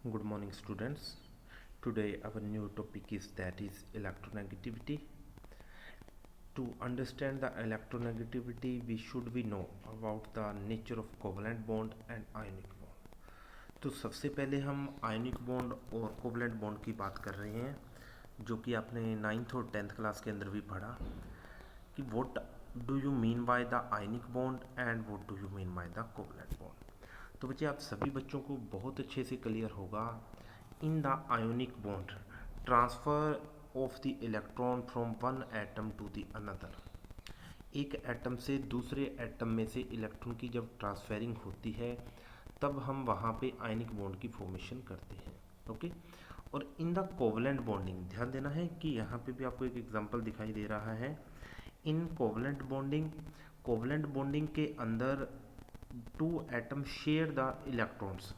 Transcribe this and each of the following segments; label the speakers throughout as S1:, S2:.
S1: Good morning, students. Today, our new topic is electronegativity. To understand the electronegativity, we know about the nature of covalent bond and ionic bond. तो सबसे पहले हम ionic bond और covalent bond की बात कर रहे हैं, जो कि आपने 9th और 10th क्लास के अंदर भी पढ़ा कि what do you mean by the ionic bond and what do you mean by the covalent bond. तो बच्चे आप सभी बच्चों को बहुत अच्छे से क्लियर होगा in the ionic bond transfer of the electron from one atom to the another. एक एटम से दूसरे एटम में से इलेक्ट्रॉन की जब ट्रांसफेरिंग होती है तब हम वहाँ पे आयनिक बॉन्ड की फॉर्मेशन करते हैं। ओके। और इन द कोवलेंट बॉन्डिंग ध्यान देना है कि यहाँ पे भी आपको एक एग्जांपल दिखाई दे रहा है। इन कोवलेंट बॉन्डिंग के अंदर two atom share the electrons,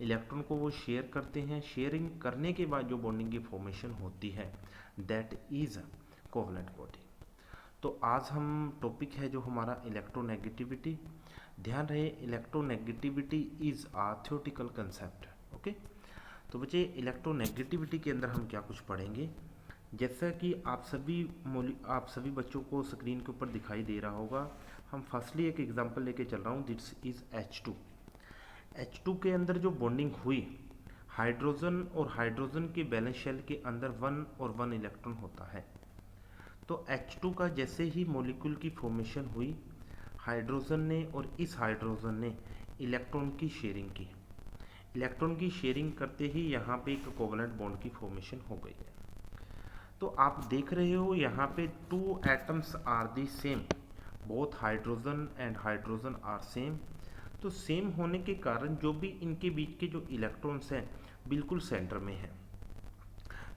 S1: electron को वो शेयर करते हैं। शेयरिंग करने के बाद जो बॉन्डिंग की फॉर्मेशन होती है दैट इज कोवलेंट बॉन्डिंग। तो आज हम टॉपिक है जो हमारा इलेक्ट्रोनेगेटिविटी। ध्यान रहे electronegativity is a theoretical concept. Okay. तो बच्चे इलेक्ट्रोनेगेटिविटी के अंदर हम क्या कुछ पढ़ेंगे, जैसा कि आप सभी बच्चों को स्क्रीन के ऊपर दिखाई दे रहा होगा। हम फर्स्टली एक एग्जांपल लेके चल रहा हूँ, दिस इज H2। H2 के अंदर जो बॉन्डिंग हुई, हाइड्रोजन और हाइड्रोजन के बैलेंस शेल के अंदर 1 और 1 इलेक्ट्रॉन होता है। तो H2 का जैसे ही मॉलिक्यूल की फॉर्मेशन हुई, हाइड्रोजन ने और इस हाइड्रोजन ने इलेक्ट्रॉन की शेयरिंग की। इलेक्ट्रॉन की शेयरिंग करते ही यहाँ पे एक कोवलेंट बॉन्ड की फॉर्मेशन हो गई है। तो आप देख रहे हो यहाँ पे two atoms are the same, both hydrogen and hydrogen are same. तो सेम होने के कारण जो भी इनके बीच के जो इलेक्ट्रॉन्स हैं बिल्कुल सेंटर में हैं।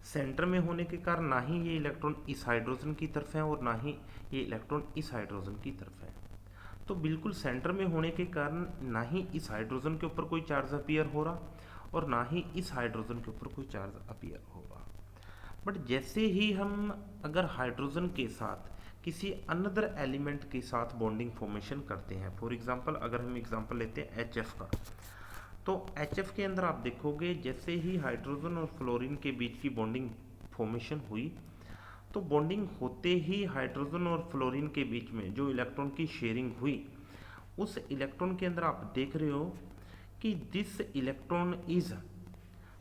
S1: सेंटर में होने के कारण ना ही ये इलेक्ट्रॉन इस हाइड्रोजन की तरफ है और ना ही ये इलेक्ट्रॉन इस हाइड्रोजन की तरफ है। तो बिल्कुल सेंटर में होने के कारण ना ही इस हाइड्रोजन के ऊपर कोई चार्ज अपीयर हो रहा और ना ही इस हाइड्रोजन के ऊपर कोई चार्ज अपीयर हो रहा। बट जैसे ही हम अगर हाइड्रोजन के साथ किसी अनदर एलिमेंट के साथ बॉन्डिंग फॉर्मेशन करते हैं, फॉर एग्जांपल अगर हम एग्जांपल लेते हैं HF का, तो HF के अंदर आप देखोगे जैसे ही हाइड्रोजन और फ्लोरीन के बीच की बॉन्डिंग फॉर्मेशन हुई, तो बॉन्डिंग होते ही हाइड्रोजन और फ्लोरीन के बीच में जो इलेक्ट्रॉन की शेयरिंग हुई, उस इलेक्ट्रॉन के अंदर आप देख रहे हो कि दिस इलेक्ट्रॉन इज,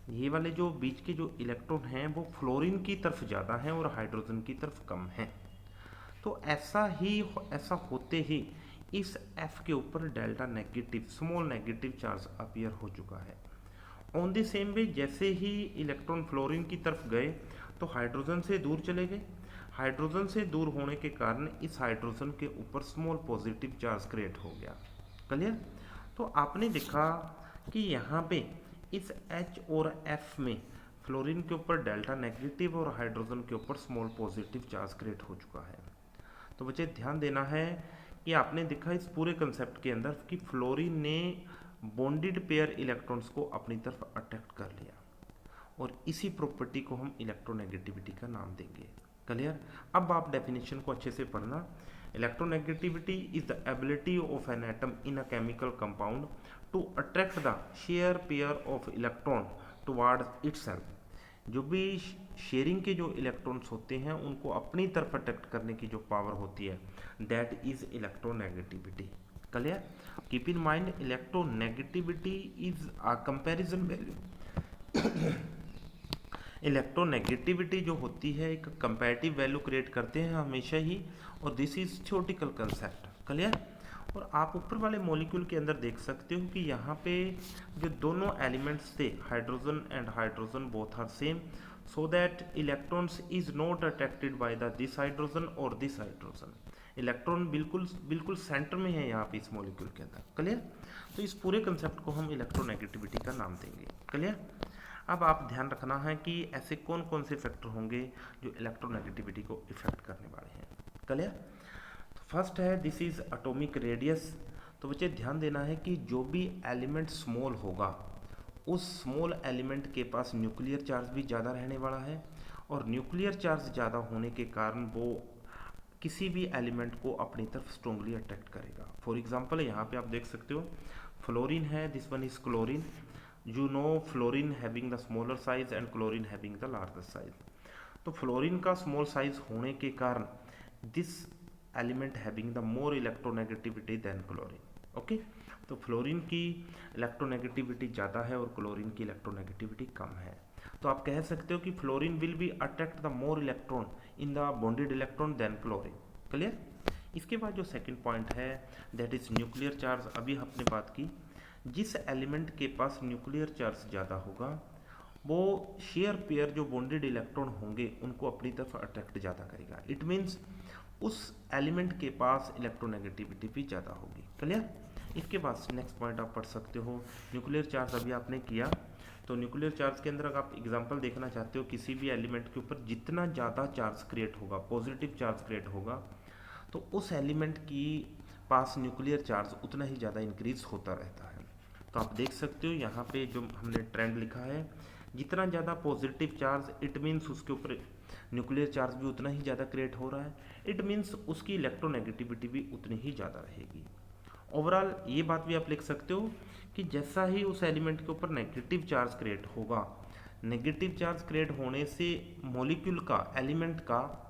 S1: ये वाले जो बीच के जो इलेक्ट्रॉन हैं वो फ्लोरीन की तरफ ज़्यादा हैं और हाइड्रोजन की तरफ कम हैं। तो ऐसा होते ही इस F के ऊपर delta negative, small negative charge appear हो चुका है। ऑन द सेम वे जैसे ही इलेक्ट्रॉन फ्लोरीन की तरफ गए तो हाइड्रोजन से दूर चले गए। हाइड्रोजन से दूर होने के कारण इस हाइड्रोजन के ऊपर स्मॉल पॉजिटिव चार्ज क्रिएट हो गया। क्लियर। तो आपने देखा कि यहाँ पे इस H और F में फ्लोरीन के ऊपर डेल्टा नेगेटिव और हाइड्रोजन के ऊपर स्मॉल पॉजिटिव चार्ज क्रिएट हो चुका है। तो बच्चे ध्यान देना है कि आपने देखा इस पूरे कंसेप्ट के अंदर कि फ्लोरीन ने बॉन्डेड पेयर इलेक्ट्रॉन्स को अपनी तरफ अट्रैक्ट कर लिया और इसी प्रॉपर्टी को हम इलेक्ट्रोनेगेटिविटी का नाम देंगे। क्लियर। अब आप डेफिनेशन को अच्छे से पढ़ना। Electronegativity is the ability of an atom in a chemical compound to attract the share pair of electron towards itself. जो भी शेयरिंग के जो इलेक्ट्रॉन्स होते हैं उनको अपनी तरफ अट्रैक्ट करने की जो पावर होती है that is electronegativity. Clear. Keep in mind electronegativity is a comparison value. Electronegativity जो होती है एक कंपैरेटिव वैल्यू क्रिएट करते हैं हमेशा ही, और this is theoretical concept. Clear. और आप ऊपर वाले मॉलिक्यूल के अंदर देख सकते हो कि यहाँ पे जो दोनों एलिमेंट्स थे hydrogen and hydrogen both are same, so that electrons is not attracted by the this hydrogen और दिस हाइड्रोजन। इलेक्ट्रॉन बिल्कुल बिल्कुल सेंटर में है यहाँ पे इस मॉलिक्यूल के अंदर। क्लियर। तो इस पूरे कंसेप्ट को हम इलेक्ट्रोनेगेटिविटी का नाम देंगे। क्लियर। अब आप ध्यान रखना है कि ऐसे कौन कौन से फैक्टर होंगे जो इलेक्ट्रोनेगेटिविटी को इफेक्ट करने वाले हैं। क्लियर। तो फर्स्ट है दिस इज एटॉमिक रेडियस। तो बच्चे ध्यान देना है कि जो भी एलिमेंट स्मॉल होगा उस स्मॉल एलिमेंट के पास न्यूक्लियर चार्ज भी ज़्यादा रहने वाला है, और न्यूक्लियर चार्ज ज़्यादा होने के कारण वो किसी भी एलिमेंट को अपनी तरफ स्ट्रोंगली अट्रैक्ट करेगा। फॉर एग्जांपल यहाँ पे आप देख सकते हो फ्लोरीन है, this one is chlorine. You know fluorine having the smaller size and chlorine having the larger size. तो फ्लोरीन का स्मॉल साइज होने के कारण this element having the more electronegativity than chlorine. Okay, तो फ्लोरीन की electronegativity ज़्यादा है और क्लोरीन की इलेक्ट्रोनेगेटिविटी कम है। तो आप कह सकते हो कि fluorine will be attract the more electron in the bonded electron than chlorine. Clear. इसके बाद जो सेकंड पॉइंट है दैट इज न्यूक्लियर चार्ज। अभी हमने बात की जिस एलिमेंट के पास न्यूक्लियर चार्ज ज़्यादा होगा वो शेयर पेयर जो बॉन्डेड इलेक्ट्रॉन होंगे उनको अपनी तरफ अट्रैक्ट ज़्यादा करेगा। इट मीन्स उस एलिमेंट के पास इलेक्ट्रोनेगेटिविटी भी ज़्यादा होगी। क्लियर। इसके बाद नेक्स्ट पॉइंट आप पढ़ सकते हो न्यूक्लियर चार्ज। अभी आपने किया तो न्यूक्लियर चार्ज के अंदर अगर आप एग्जांपल देखना चाहते हो किसी भी एलिमेंट के ऊपर जितना ज़्यादा चार्ज क्रिएट होगा, पॉजिटिव चार्ज क्रिएट होगा, तो उस एलिमेंट की पास न्यूक्लियर चार्ज उतना ही ज़्यादा इंक्रीज होता रहता है। तो आप देख सकते हो यहाँ पे जो हमने ट्रेंड लिखा है, जितना ज़्यादा पॉजिटिव चार्ज इट मीन्स उसके ऊपर न्यूक्लियर चार्ज भी उतना ही ज़्यादा क्रिएट हो रहा है, इट मीन्स उसकी इलेक्ट्रोनेगेटिविटी भी उतनी ही ज़्यादा रहेगी। ओवरऑल ये बात भी आप लिख सकते हो कि जैसा ही उस एलिमेंट के ऊपर नेगेटिव चार्ज क्रिएट होगा, नेगेटिव चार्ज क्रिएट होने से मॉलिक्यूल का, एलिमेंट का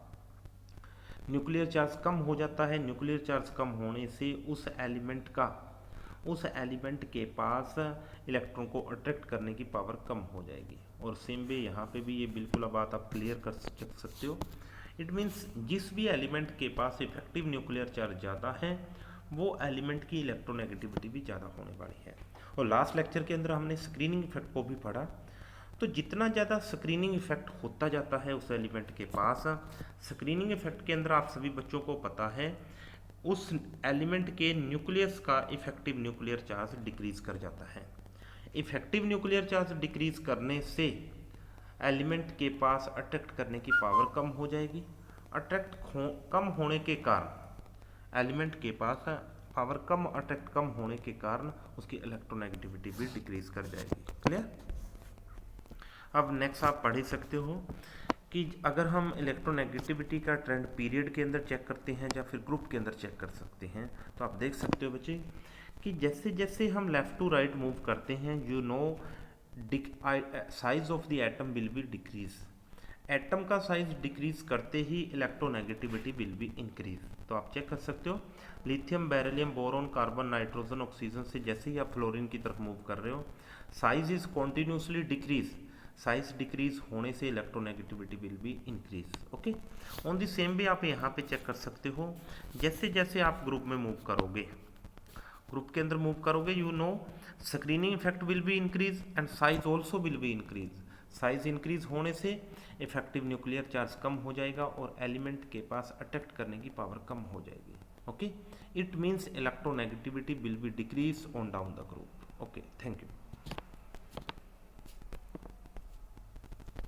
S1: न्यूक्लियर चार्ज कम हो जाता है। न्यूक्लियर चार्ज कम होने से उस एलिमेंट के पास इलेक्ट्रॉन को अट्रैक्ट करने की पावर कम हो जाएगी। और सेम वे यहाँ पे भी ये बिल्कुल बात आप क्लियर कर सकते हो। इट मीन्स जिस भी एलिमेंट के पास इफेक्टिव न्यूक्लियर चार्ज ज़्यादा है वो एलिमेंट की इलेक्ट्रोनेगेटिविटी भी ज़्यादा होने वाली है। और लास्ट लेक्चर के अंदर हमने स्क्रीनिंग इफेक्ट को भी पढ़ा। तो जितना ज़्यादा स्क्रीनिंग इफेक्ट होता जाता है उस एलिमेंट के पास, स्क्रीनिंग इफेक्ट के अंदर आप सभी बच्चों को पता है उस एलिमेंट के न्यूक्लियस का इफेक्टिव न्यूक्लियर चार्ज डिक्रीज कर जाता है। इफेक्टिव न्यूक्लियर चार्ज डिक्रीज करने से एलिमेंट के पास अट्रैक्ट करने की पावर कम हो जाएगी। कम होने के कारण एलिमेंट के पास पावर कम होने के कारण उसकी इलेक्ट्रोनेगेटिविटी भी डिक्रीज कर जाएगी। क्लियर। अब नेक्स्ट आप पढ़ ही सकते हो कि अगर हम इलेक्ट्रोनेगेटिविटी का ट्रेंड पीरियड के अंदर चेक करते हैं या फिर ग्रुप के अंदर चेक कर सकते हैं, तो आप देख सकते हो बच्चे कि जैसे जैसे हम लेफ्ट टू राइट मूव करते हैं you know size of the atom will be decrease. Atom का साइज डिक्रीज करते ही इलेक्ट्रोनेगेटिविटी विल बी इंक्रीज। तो आप चेक कर सकते हो lithium, beryllium, boron, carbon, nitrogen, oxygen से जैसे ही आप फ्लोरीन की तरफ मूव कर रहे हो size is continuously decrease. Size decrease होने से electronegativity will be increase. Okay, on the same way आप यहाँ पे चेक कर सकते हो जैसे जैसे आप ग्रुप में मूव करोगे, ग्रुप के अंदर मूव करोगे you know screening effect will be increase and size also will be increase. Size increase होने से इफेक्टिव न्यूक्लियर चार्ज कम हो जाएगा और एलिमेंट के पास अट्रैक्ट करने की पावर कम हो जाएगी। Okay, it means electronegativity will be decrease on down the group. Okay, thank you.